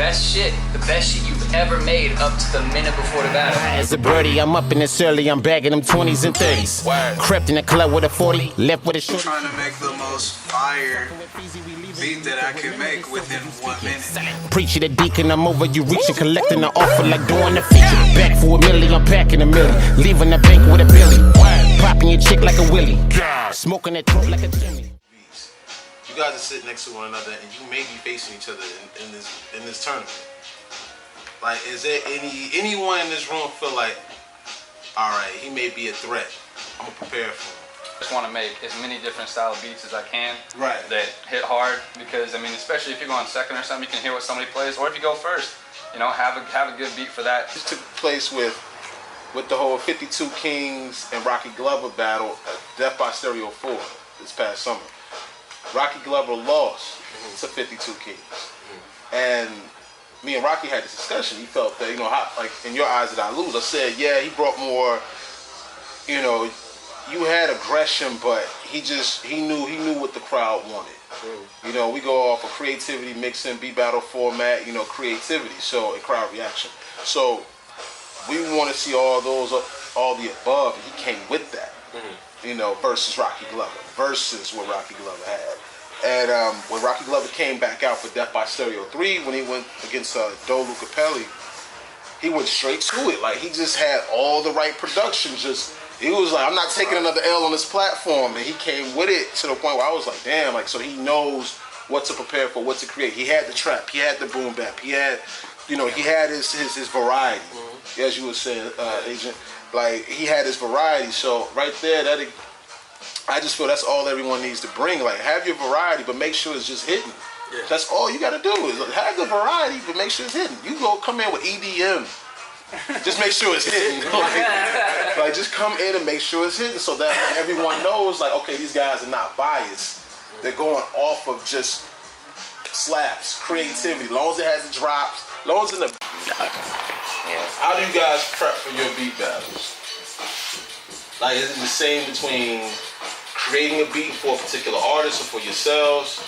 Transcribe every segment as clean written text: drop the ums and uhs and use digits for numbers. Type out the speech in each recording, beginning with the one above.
best shit you've ever made up to the minute before the battle. As a birdie, I'm up in this early, I'm bagging them 20s and 30s. Crept in the club with a 40, left with a short. Trying to make the most fire beat that I can make within 1 minute. Preacher the deacon, I'm over you reaching, collecting the offer like doing the feature. Back for a million, I'm packing a million. Leaving the bank with a billy. Popping your chick like a willy. Smoking that throat like a chimney. You guys are sitting next to one another and you may be facing each other in this tournament. Like, is there anyone in this room feel like, all right, he may be a threat, I'm gonna prepare for him? I just want to make as many different style of beats as I can that hit hard, because I mean, especially if you go on second or something, you can hear what somebody plays, or if you go first, you know, have a good beat for that. This took place with the whole 52 Kings and Rocky Glover battle at Death by Stereo 4 this past summer. Rocky Glover lost to 52 Kings, and me and Rocky had this discussion. He felt that, you know, how, like, in your eyes did I lose? I said, yeah, he brought more, you know, you had aggression, but he knew what the crowd wanted. You know, we go off of creativity, mixing, beat battle format, you know, creativity, so, and crowd reaction. So we want to see all the above, and he came with that. You know, versus Rocky Glover, versus what Rocky Glover had. And when Rocky Glover came back out for Death by Stereo 3, when he went against Dolu Capelli, he went straight to it. Like, he just had all the right production. He was like, I'm not taking another L on this platform. And he came with it to the point where I was like, damn, like, so he knows what to prepare for, what to create. He had the trap, he had the boom bap, he had, you know, he had his variety, as you were saying, Agent. Like, he had his variety. So right there, I just feel that's all everyone needs to bring. Like, have your variety, but make sure it's just hitting. Yeah. That's all you got to do is have the variety, but make sure it's hitting. You come in with EDM, just make sure it's hitting. Like, just come in and make sure it's hitting, so that everyone knows, like, okay, these guys are not biased. They're going off of just slaps, creativity. As long as it has the drops, as long as it's in the. How do you guys prep for your beat battles? Like, is it the same between creating a beat for a particular artist or for yourselves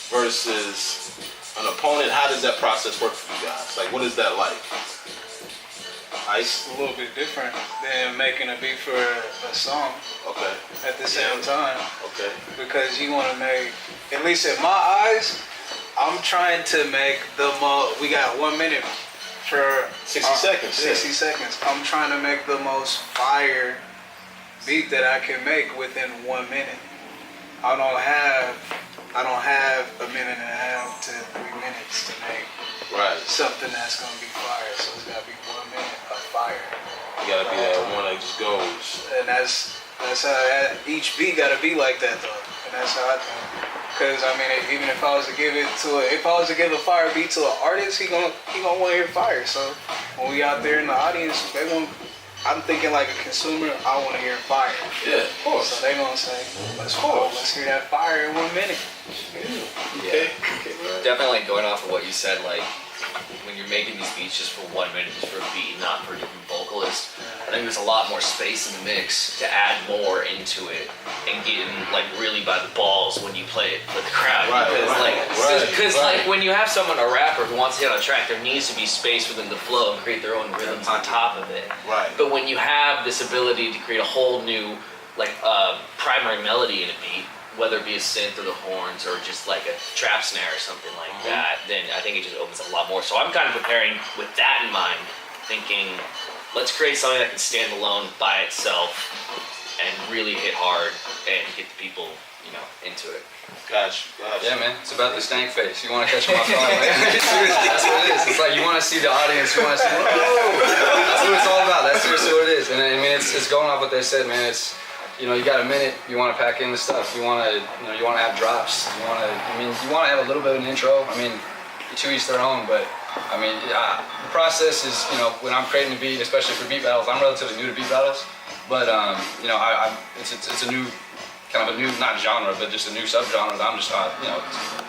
versus an opponent? How does that process work for you guys? Like, what is that like? Ice? It's a little bit different than making a beat for a song. Okay. At the same time. Okay. Because you want to make, at least in my eyes, I'm trying to make the most. We got 1 minute for 60 seconds. 60 seconds. I'm trying to make the most fire beat that I can make within 1 minute. I don't have a minute and a half to 3 minutes to make something that's gonna be fire. So it's gotta be 1 minute of fire. You gotta be that one that just goes. And that's how each beat gotta be like that though. And that's how I think. Cause I mean, even if I was to give a fire beat to an artist, he gonna want to hear fire. So when we out there in the audience, I'm thinking like a consumer, I want to hear fire. Yeah, of course. So they gonna say, let's hear that fire in 1 minute. Okay. Definitely going off of what you said, like when you're making these beats just for 1 minute, just for a beat, not for a different vocalist, I think there's a lot more space in the mix to add more into it and get in like really by the balls when you play it for the crowd. Because like when you have someone, a rapper who wants to hit on a track, there needs to be space for them to flow and create their own rhythms on top of it. Right. But when you have this ability to create a whole new like primary melody in a beat, whether it be a synth or the horns or just like a trap snare or something like that, then I think it just opens up a lot more. So I'm kind of preparing with that in mind, thinking, let's create something that can stand alone by itself and really hit hard and get the people, you know, into it. Gotcha. Yeah, man, it's about the stank face. You want to catch them off guard, man. Seriously, that's what it is. It's like you want to see the audience, you want to see, whoa! That's what it's all about. That's seriously what it is. And I mean, it's going off what they said, man. It's, you know, you got a minute, you want to pack in the stuff. You want to have drops. You want to have a little bit of an intro. I mean, to each their own, but I mean, the process is, you know, when I'm creating a beat, especially for beat battles, I'm relatively new to beat battles, but you know, it's a new, kind of a new, not genre, but just a new subgenre that I'm just, you know,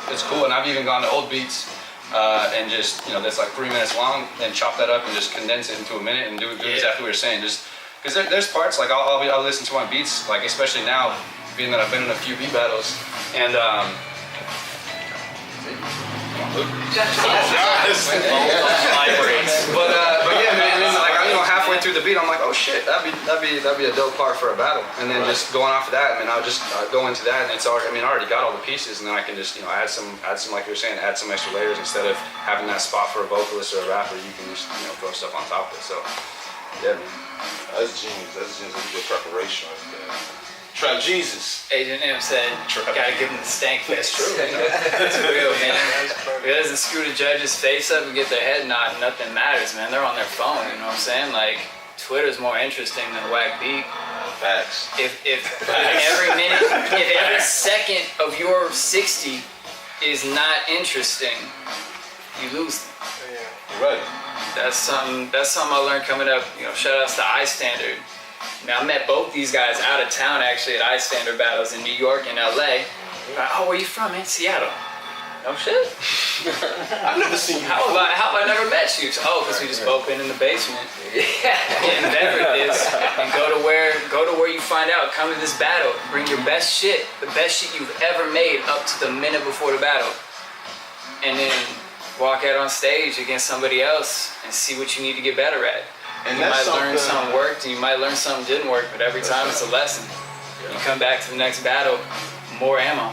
it's cool. And I've even gone to old beats and just, you know, that's like 3 minutes long, and chop that up and just condense it into a minute and do exactly what you're saying. Just because there's parts like I'll listen to my beats, like especially now, being that I've been in a few beat battles, and But yeah, man. And then like halfway through the beat, I'm like, oh shit, that'd be a dope part for a battle. And then just going off of that, I mean, I'll just go into that, and it's already. I mean, I already got all the pieces, and then I can just add some like you were saying, add some extra layers instead of having that spot for a vocalist or a rapper. You can just throw stuff on top of it. So yeah, man. That's genius. That's good preparation right there. Trap Jesus. Agent M said, gotta give him the stank fist. True. That's real, man. If it doesn't screw the judge's face up and get their head nodded, nothing matters, man. They're on their phone, you know what I'm saying? Like, Twitter's more interesting than Whack Beat. Facts. If every minute, if every second of your 60 is not interesting, you lose them. Right. That's something I learned coming up. Shout outs to iStandard. Now, I met both these guys out of town actually at iStandard battles in New York and LA. Oh, where you from, man? Seattle. No shit. I've never seen you. How have I never met you? Oh, because we just both been in the basement, getting better at this. And go to where you find out. Come to this battle. Bring your best shit, the best shit you've ever made up to the minute before the battle, and then walk out on stage against somebody else and see what you need to get better at. And you might learn something worked, and you might learn something didn't work, but every time it's a lesson. You come back to the next battle, more ammo.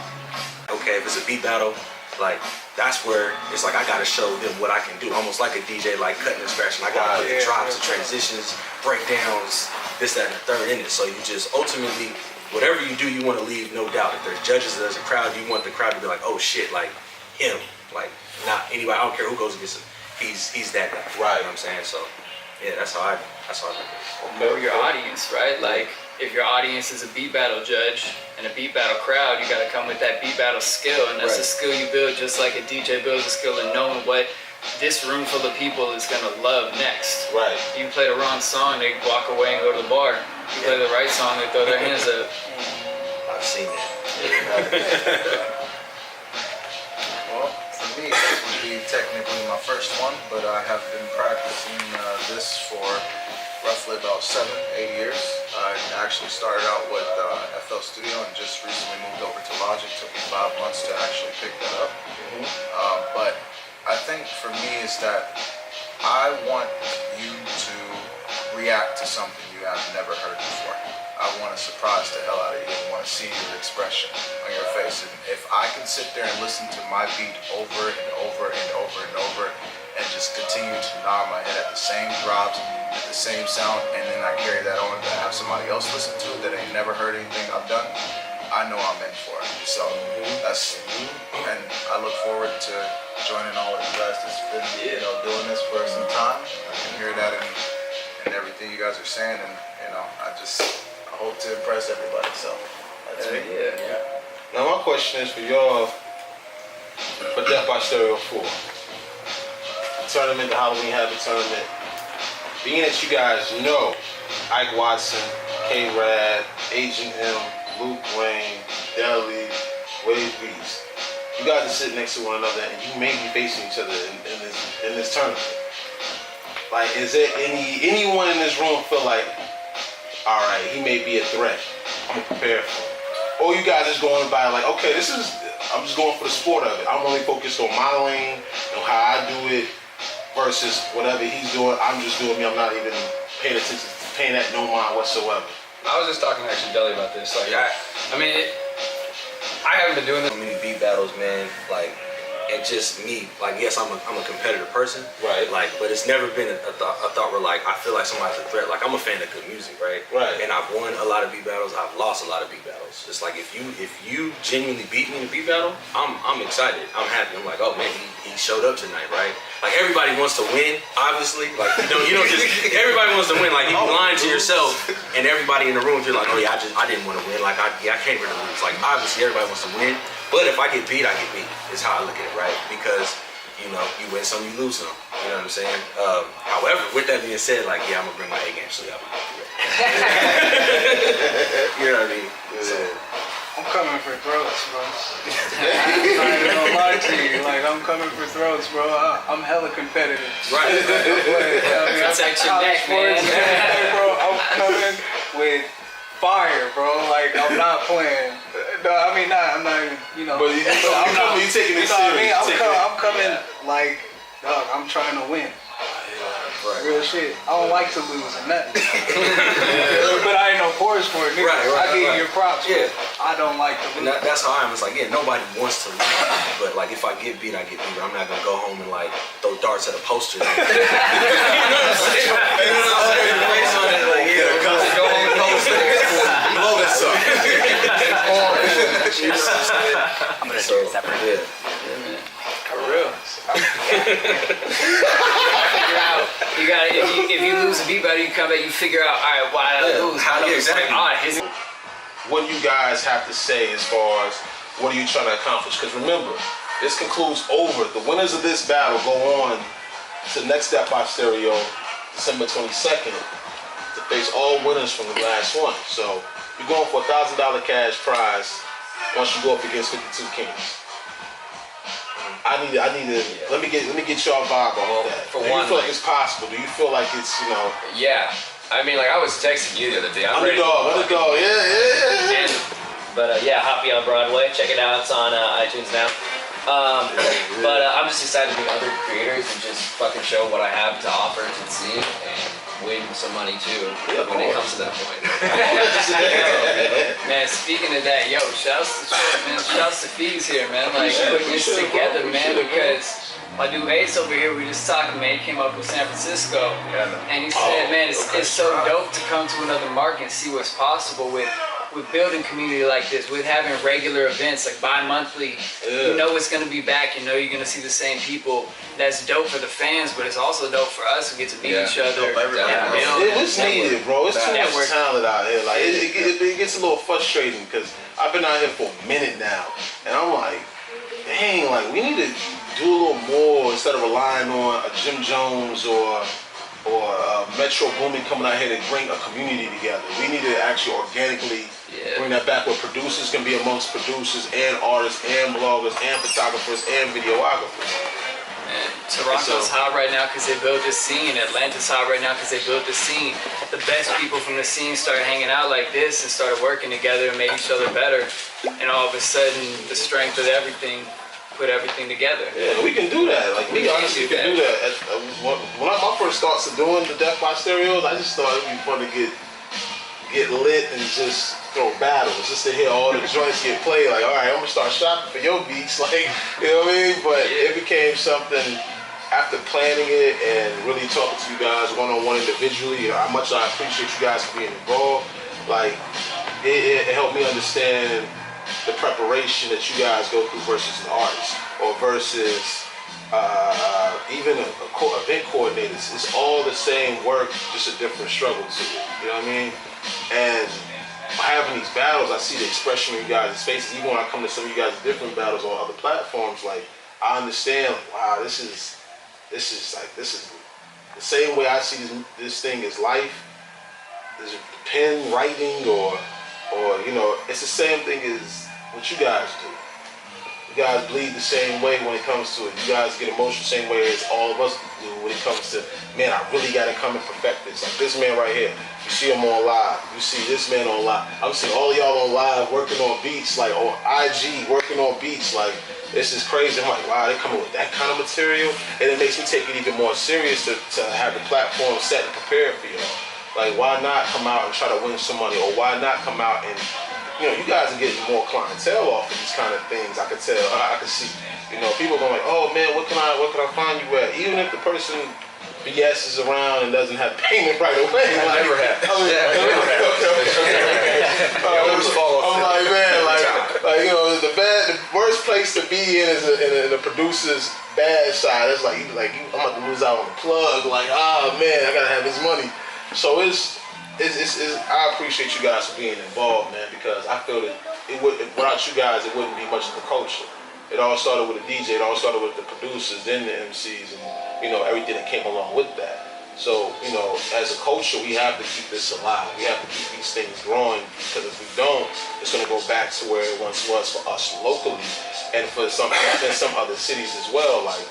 Okay, if it's a beat battle, like that's where it's like I gotta show them what I can do, almost like a DJ, like cutting and scratching. I gotta put the drops, the transitions, breakdowns, this, that, and the third in it. So you just ultimately, whatever you do, you want to leave no doubt. If there's judges, there's a crowd, you want the crowd to be like, oh shit, like him, like not anybody. I don't care who goes against him. He's that guy. Right. You know what I'm saying? So yeah, that's how I do it. Know your audience, right? Like, if your audience is a beat battle judge and a beat battle crowd, you gotta come with that beat battle skill, and that's a skill you build just like a DJ builds a skill in knowing what this room full of people is gonna love next. Right. You play the wrong song, they walk away and go to the bar. You play the right song, they throw their hands up. I've seen that. Well, for me, this would be technically my first one, but I have been practicing this for roughly about 7-8 years. I actually started out with FL Studio and just recently moved over to Logic. It took me 5 months to actually pick that up. But I think for me is that I want you to react to something you have never heard before. I want to surprise the hell out of you. I want to see your expression on your face. And if I can sit there and listen to my beat over and over and over and over and just continue to nod my head at the same drops, at the same sound, and then I carry that on to have somebody else listen to it that ain't never heard anything I've done, I know I'm in for it. So that's, and I look forward to joining all of you guys that's been doing this for some time. I can hear that in everything you guys are saying, and I hope to impress everybody. So that's me. Yeah. Now my question is for y'all, for Death by Stereo 4. Tournament, the Halloween Havoc tournament. Being that you guys know Ike Watson, K-Rad, Agent M, Luke Wayne, Deli, Wave Beast, you guys are sitting next to one another and you may be facing each other in this tournament. Like, is there anyone in this room feel like, all right, he may be a threat, I'm gonna prepare for him? Or you guys just going by like, okay, I'm just going for the sport of it. I'm only focused on my lane, how I do it, versus whatever he's doing, I'm just doing me. I'm not even paying attention, paying that no mind whatsoever. I was just talking to actually Deli about this. Like, I haven't been doing this. So many beat battles, man, like, and just me, like, yes, I'm a competitive person, Right. Like, but it's never been a thought where like I feel like somebody's a threat. Like, I'm a fan of good music, right? Right. And I've won a lot of beat battles. I've lost a lot of beat battles. It's like if you genuinely beat me in a beat battle, I'm excited. I'm happy. I'm like, oh man, he showed up tonight, right? Like, everybody wants to win, obviously. Like, you don't just everybody wants to win. Like, you be lying to yourself, and everybody in the room, you're like, oh yeah, I didn't want to win. Like, I came here to lose. Like, obviously everybody wants to win. But if I get beat, I get beat. Is how I look at it, right? Because, you win some, you lose some. You know what I'm saying? However, with that being said, like, yeah, I'm gonna bring my A game, so y'all be you know what I mean? So, I'm coming for throats, bro. I'm not even gonna lie to you. Like, I'm coming for throats, bro. I'm hella competitive. right. Protect your neck, man. Bro, I'm coming with fire, bro. Like, I'm not playing. No, I mean, I'm not even, you know. But you taking it You know what I mean? serious. I'm coming like, dog, I'm trying to win. Real shit. I don't like to lose or nothing. But I ain't no poor sport, nigga. I give you your props. Yeah. I don't like to And lose. that's how I am. It's like, yeah, nobody wants to lose. But like, if I get beat, I get beat. I'm not gonna go home and like throw darts at a poster. You know what I'm saying? You know what I'm saying? Face on it, like, yeah, go home and post it. Blow that sucker. You know what I'm saying? I'm gonna do it separate. Yeah. For real. You gotta, if you lose a beat battle, you come back, you figure out, all right, why did I lose? How do you It's like, exactly? What do you guys have to say as far as what are you trying to accomplish? Because remember, this concludes over. The winners of this battle go on to Next Step by Stereo, December 22nd, to face all winners from the last one. So you're going for a $1,000 cash prize once you go up against 52 Kings. I need to. Let me get y'all vibe on that. for Do you one, feel like like- it's possible? Do you feel like it's Yeah. I mean, like I was texting you the other day. I'm ready to underdog? Yeah. But yeah, Hoppy on Broadway. Check it out. It's on iTunes now. But I'm just excited to meet other creators and just fucking show what I have to offer to the scene and win some money too when it comes to that point. Man, speaking of that, yo, shouts to Fees here, man. Like, putting this together, man, because my dude Ace over here, we just talking, man, he came up with San Francisco. And he said, man, it's so dope to come to another market and see what's possible with building community like this, with having regular events, like bi-monthly. You know it's going to be back, you know you're going to see the same people. That's dope for the fans, but it's also dope for us who get to meet each other. It was needed, bro. It's too much Network. talent out here. Like it gets a little frustrating because I've been out here for a minute now, and I'm like, dang, like we need to do a little more instead of relying on a Jim Jones or Metro Boomin coming out here to bring a community together. We need to actually organically bring that back where producers can be amongst producers and artists and bloggers and photographers and videographers. Man, Toronto's hot right now because they built this scene. Atlanta's hot right now because they built this scene. The best people from the scene started hanging out like this and started working together and made each other better. And all of a sudden, the strength of everything put everything together. Yeah, we can do that. Like we honestly can do that. When my first starts of doing the Death by Stereos, I just thought it'd be fun to get lit and just throw battles, just to hear all the joints get played. Like, all right, I'm gonna start shopping for your beats, like, you know what I mean? But it became something after planning it and really talking to you guys one-on-one individually. You know, how much I appreciate you guys for being involved. Like, it helped me understand the preparation that you guys go through versus an artist or versus even event coordinators. It's all the same work, just a different struggle to it. You know what I mean? And having these battles, I see the expression in you guys' faces. Even when I come to some of you guys' different battles on other platforms, like I understand, like, wow, this is the same way I see this thing is life. Is it pen writing or you know, it's the same thing as what you guys do. You guys bleed the same way when it comes to it. You guys get emotional the same way as all of us do when it comes to, man, I really gotta come and perfect this. Like this man right here, you see him on live. You see this man on live. I'm seeing all of y'all on live working on beats, like on IG, working on beats. Like this is crazy. I'm like, wow, they coming with that kind of material, and it makes me take it even more serious to have the platform set and prepared for y'all. Like, why not come out and try to win some money, or why not come out and, you know, you guys are getting more clientele off of these kind of things. I could tell, I could see, you know, people going like, oh man, what can I find you at? Even if the person BS is around and doesn't have payment right away. Like, Never have. I'm like, man, like you know, the worst place to be in is in a producer's bad side. It's like I'm about to lose out on the plug. Like, man, I gotta have this money. So it's I appreciate you guys for being involved, man, because I feel that without you guys, it wouldn't be much of the culture. It all started with the DJ, it all started with the producers, then the MCs, and you know everything that came along with that. So you know, as a culture, we have to keep this alive. We have to keep these things growing, because if we don't, it's going to go back to where it once was for us locally, and for some other cities as well. Like,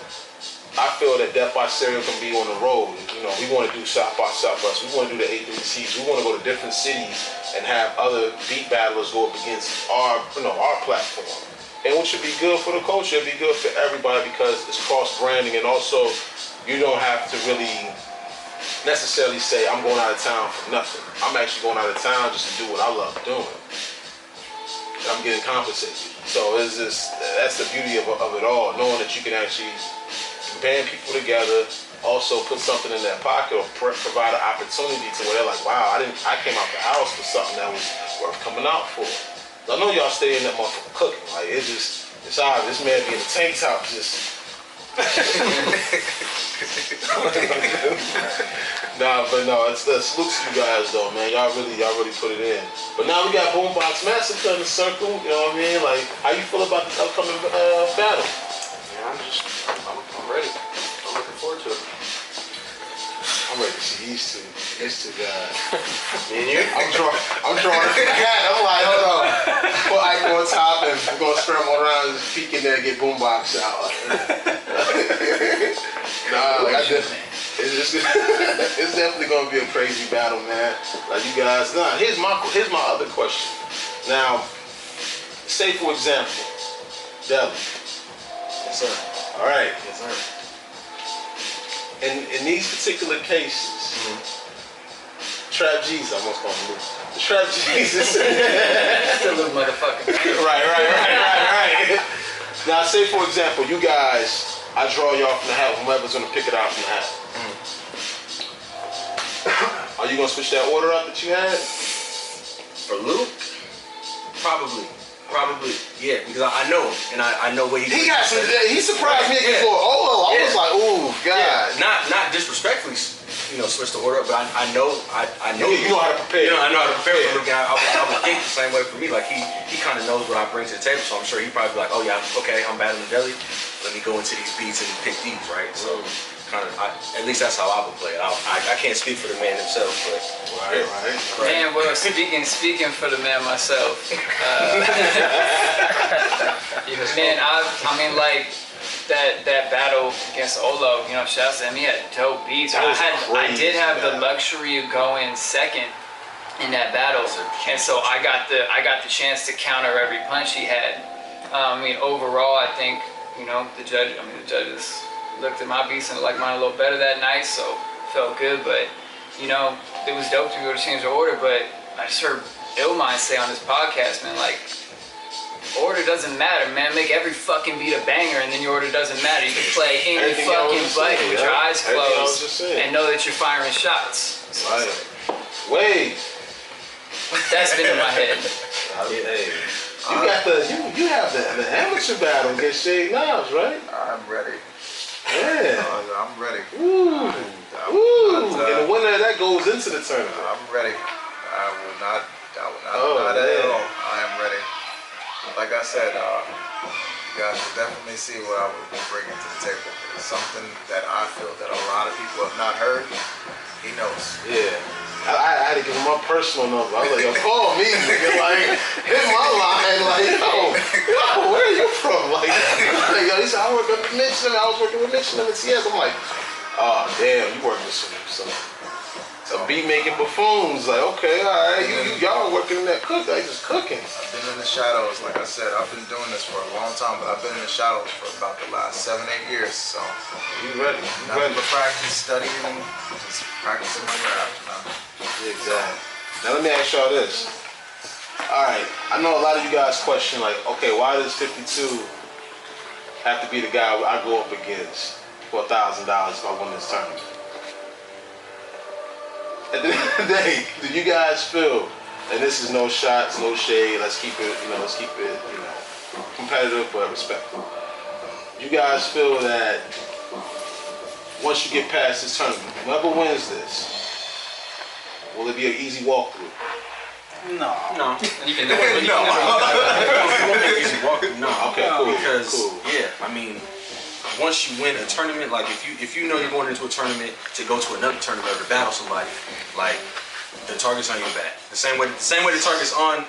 I feel that Death by Stereo can be on the road. You we want to do South by Southwest. We want to do the A3Cs. We want to go to different cities and have other beat battlers go up against our platform. And which should be good for the culture. It'd be good for everybody because it's cross branding, and also you don't have to really necessarily say I'm going out of town for nothing. I'm actually going out of town just to do what I love doing. And I'm getting compensated. So that's the beauty of it all, knowing that you can actually band people together, also put something in their pocket or provide an opportunity to where they're like, wow, I came out the house for something that was worth coming out for. I know y'all stay in that motherfucker cooking. Like it's obvious. This man be in the tank top just. It's salute to you guys though, man. Y'all really put it in. But now we got Boombox Massacre in the circle. You know what I mean? Like, how you feel about this upcoming battle? Yeah, I'm ready. I'm looking forward to it. I'm ready to see these two guys. Me and you? I'm drawing it from the hat. I'm like, hold on. Put Ike on top and we're gonna scramble around and just peek in there and get Boombox out. It's definitely gonna be a crazy battle, man. Like you guys. Here's my other question. Now, say for example, Deli. Yes, sir. All right. Yes, sir. In these particular cases, Trap Jesus, I almost called him the Trap Jesus. Still little motherfucker. Right. Now, say for example, you guys, I draw y'all from the hat, whoever's gonna pick it out from the hat. Are you gonna switch that order up that you had? For Luke? Probably, yeah, because I know him, and I know what he got some. He surprised me before. Olo, I was like, ooh, God. Yeah. Not disrespectfully, switch the order up, but I know. You know how to prepare. I know how to prepare for Luke. I would think the same way for me. Like he kind of knows what I bring to the table, so I'm sure he probably be like, oh yeah, okay, I'm battling Deli. Let me go into these beats and pick these, right? So. At least that's how I would play it. I can't speak for the man himself, but right. Man, well, speaking for the man myself, man, I mean, like that battle against Olo, shouts to him. He had dope beats. I did have the luxury of going second in that battle, and so I got the chance to counter every punch he had. Overall, I think the judges looked at my beats and liked mine a little better that night, so felt good. But it was dope to be able to change the order. But I just heard Illmind say on this podcast, man, like, order doesn't matter, man. Make every fucking beat a banger, and then your order doesn't matter. You can play any fucking button with your eyes closed and know that you're firing shots. Right. Wait. That's been in my head. You have the amateur battle against Shade Knobs, right? I'm ready. Yeah. I'm ready. Ooh. And the winner of that goes into the tournament. I'm ready. I will not at all. I am ready. Like I said, you guys will definitely see what I will be bringing to the table. It's something that I feel that a lot of people have not heard. He knows. Yeah. I had to give him my personal number. I was like, yo, call me, nigga. Like, hit my line. Like, yo, where are you from? Like, yo, he said, I work with Mitch Limit. I was working with Mitch Limit. Yes. I'm like, oh, damn, you working with some beat making buffoons. Like, okay, all right, y'all working in that cook. They just cooking. I've been in the shadows. Like I said, I've been doing this for a long time, but I've been in the shadows for about the last 7-8 years. So, you ready? Nothing but practice, studying, just practicing my craft, man. Exactly. Now let me ask y'all this. Alright, I know a lot of you guys question, like, okay, why does 52 have to be the guy I go up against for $1,000 if I win this tournament? At the end of the day, do you guys feel, and this is no shots, no shade, let's keep it competitive but respectful. You guys feel that once you get past this tournament, whoever wins this, will it be an easy walkthrough? No. You can do it, but you won't make easy walkthrough. No. Okay, cool. Because I mean, once you win a tournament, like if you know you're going into a tournament to go to another tournament or to battle somebody, like the target's on your back. The same way the target's on,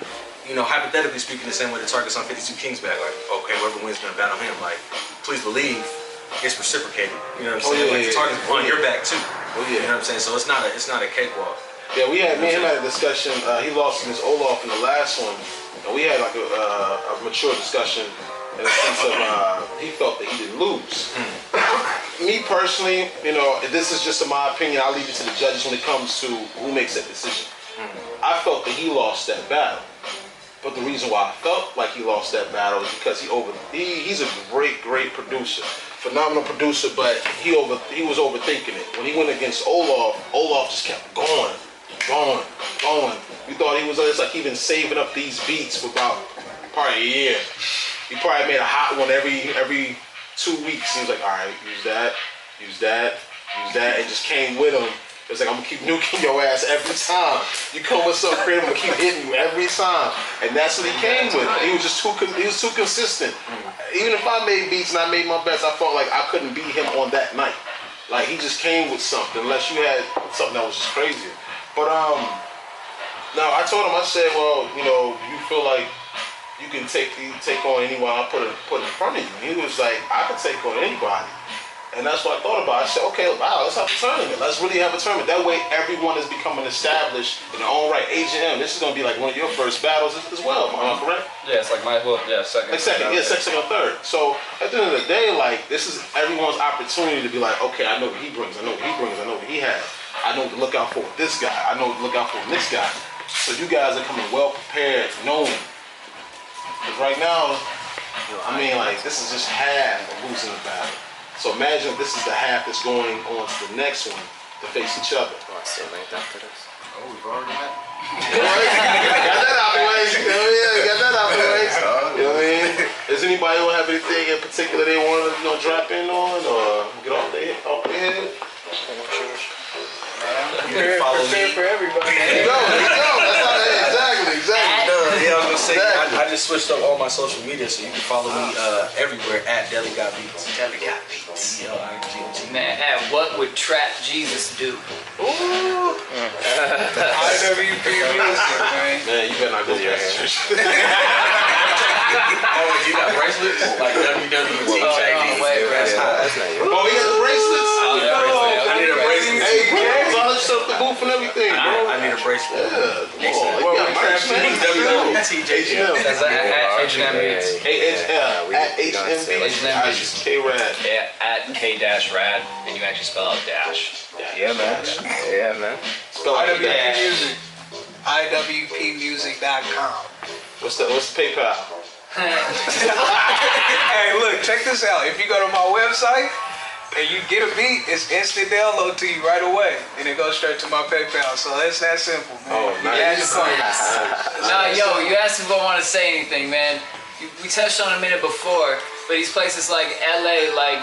hypothetically speaking, the same way the target's on 52 King's back. Like, okay, whoever wins is gonna battle him. Like, please believe it's reciprocated. You know what I'm saying? The target's on your back too. Oh You know yeah. what I'm saying? So it's not a cakewalk. Yeah, me and him had a discussion. He lost against Olaf in the last one, and we had like a mature discussion in the sense of he felt that he didn't lose. Me personally, you know, this is just in my opinion. I'll leave it to the judges when it comes to who makes that decision. I felt that he lost that battle, but the reason why I felt like he lost that battle is because he's a great producer. Phenomenal producer, but he was overthinking it. When he went against Olaf just kept going. We thought he was it's like he been saving up these beats for about probably a year. He probably made a hot one every 2 weeks. He was like, all right, use that, and just came with him. It's like, I'm gonna keep nuking your ass every time. You come with something creative, I'm gonna keep hitting you every time. And that's what he came with. He was just too consistent. Even if I made beats and I made my best, I felt like I couldn't beat him on that night. Like, he just came with something, unless you had something that was just crazy. But no, I told him, I said, well, you know, you feel like you can take on anyone I put in front of you. And he was like, I can take on anybody. And that's what I thought about. I said, okay, wow, let's have a tournament. Let's really have a tournament. That way everyone is becoming established in their own right. H&M, this is going to be like one of your first battles as well, am I correct? Yeah, it's like second. Second or third. So at the end of the day, like, this is everyone's opportunity to be like, okay, I know what he brings, I know what he has. I know what to look out for with this guy. I know what to look out for with this guy. So you guys are coming well prepared, knowing. Because right now, I mean, like, this is just half of losing the battle. So imagine if this is the half that's going on to the next one to face each other. Oh, we've already met. Got that out the way. Got that out the way. You know what I mean? Does anybody have anything in particular they want to drop in on or get off their head? You can follow me. For everybody. There you go. That's how it is. Exactly. Yeah, I was gonna say, I just switched up all my social media, so you can follow me everywhere at Deli Got Beats. Deli Got Beats. D-L-I-G-T. Man, what would Trap Jesus do? IWP music, man. Man, you better not go there. Oh, you got bracelets? Like WWT. Wait, That's hot. Oh, he got the bracelets? I need a bracelet. Hey, bro, I just set up the booth and everything, bro. I need a bracelet. Yeah. Well, we merch, man. H&M. That's at H&M Beats. At H&M Beats. K-Rad. Yeah, at K-Rad, and you actually spell out dash. Yeah, man. Spell out the dash. Music. IWPmusic.com. What's the PayPal? Hey, look, check this out. If you go to my website and you get a beat, it's instant download to you right away, and it goes straight to my PayPal. So it's that simple, man. Oh, nice. You asked if I want to say anything, man. We touched on it a minute before, but these places like LA, like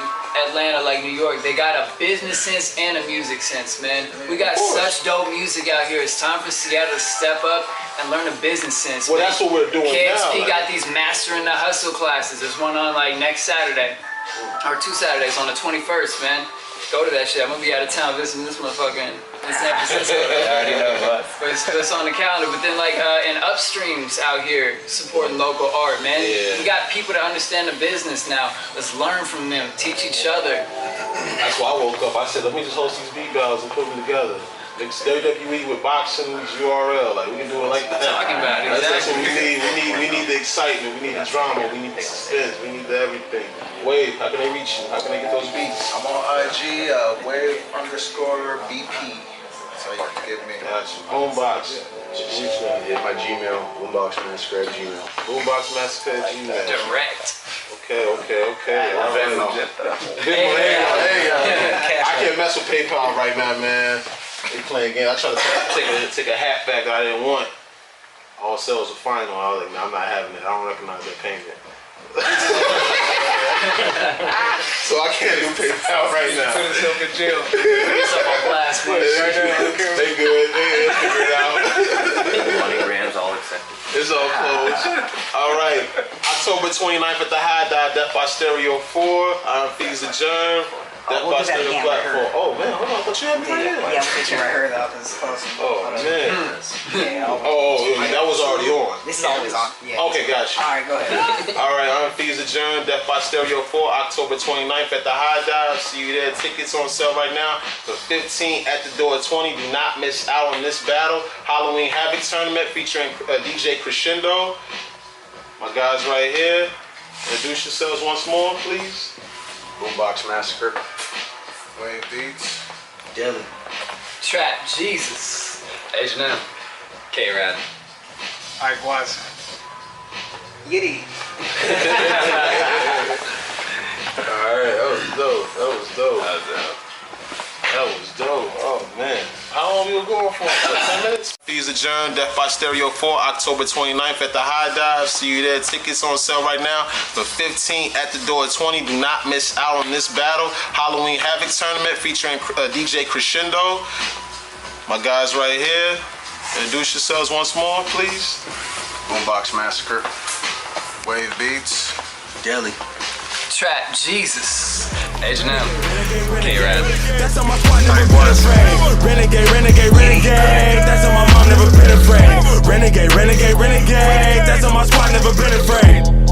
Atlanta, like New York, they got a business sense and a music sense, man. We got such dope music out here. It's time for Seattle to step up and learn a business sense. Well, man. that's what we're doing KXP now. got these Mastering the Hustle classes. There's one on like next Saturday, or 2 Saturdays on the 21st, man. Go to that shit. I'm gonna be out of town visiting this motherfucking San Francisco. I already know what. But it's on the calendar. But then like in Upstreams out here supporting local art, man. Yeah. We got people that understand the business now. Let's learn from them, teach each other. That's why I woke up. I said, let me just host these beat battles and put them together. Mix WWE with boxing, URL. Like, we can do it like that. Talking about it, That's what exactly. we need. We need the excitement. We need the drama. We need the suspense. We need the everything. Wave, how can they reach you? How can they get those beats? I'm on IG, wave_BP. So you can get me. Gotcha. Boombox. Yeah, my Gmail, boomboxmassacre@gmail. Boombox Massacre at Gmail. Direct. Okay. All right. Hey, I can't mess with PayPal right now, man. They playing games. I tried to take a hat back that I didn't want. All sales are final. I was like, man, I'm not having it. I don't recognize that payment. So I can't do PayPal right now. Put yourself in jail. it's up on blast, man. They good. They figure it out. MoneyGram's all accepted. It's all closed. All right. I October 29th at the High Dive, Death by Stereo 4. Iron Fees Adjourn. Death we'll by do that Stereo again right Platform. here. Oh man, hold on, I thought you had me right here. Yeah, we'll put you right here though, because it's close. Oh man. Yeah, That was already on. this is always on. Yeah. Okay, gotcha. All right, go ahead. All right, Iron Fees Adjourn, Death by Stereo 4, October 29th at the High Dive. See you there. Tickets on sale right now for $15 at the door at $20. Do not miss out on this battle. Halloween Havoc tournament featuring DJ Crescendo. My guys right here. Introduce yourselves once more, please. Boombox Massacre. Wayne Beats. Deli. Trap Jesus. H&M. K-Rad. Ike Watson. Yiddy. Alright, that was dope. That was dope. Oh man. How long we were going for? 10 minutes? Fees Adjourned, Death by Stereo 4, October 29th at the High Dive. See you there. Tickets on sale right now for $15 at the door at $20. Do not miss out on this battle. Halloween Havoc tournament featuring DJ Crescendo. My guys right here. Introduce yourselves once more, please. Boombox Massacre. Wave Beats. Deli. Trap Jesus. H&M. K-Rad. That's how my squad never been afraid. Renegade, renegade, renegade. That's how my mom never been afraid. Renegade, renegade, renegade. That's how my squad never been afraid.